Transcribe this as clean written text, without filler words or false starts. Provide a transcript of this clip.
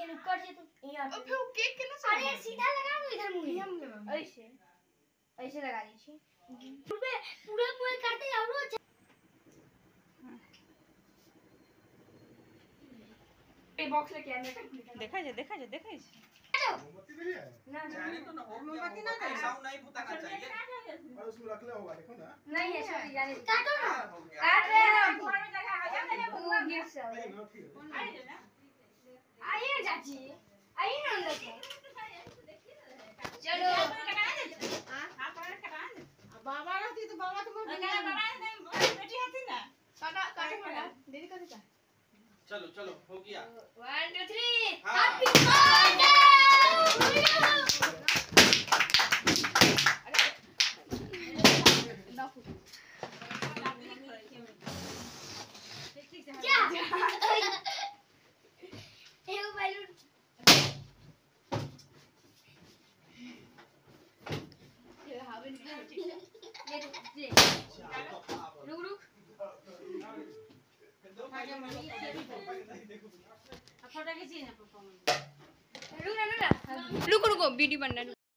देखिए ऊपर से तो यहाँ पे फिर केक के ना अरे सीधा लगा दो इधर मुंह ऐसे ऐसे लगा दीजिए पूरे पूरे पूरे करते जाओ रोज ए बॉक्स लेके आने का देखा जा मोमबत्ती नहीं है ना जाने तो ना हो गया मोमबत्ती ना दे। साउंड नहीं फुटाना चाहिए और उसमें रख ले होगा देखो ना नहीं है सॉरी जाने काटो ना हो गया काट रहे हैं हम फोन में जगह आ जा मेरे वो गिर से नहीं ना ठीक है आइए चाची आइए ना अंदर से चलो बाबा रहती तो बाबा तो बेटी आती ना काटा काटे मत देरी कर दे चलो चलो हो गया 1 2 3 हाँ। हैप्पी बर्थडे एगो बैलून ये हावे निकल ठीक है ये रुक रुक फोटो खींची ना रुक रुको वीडियो बन रहा है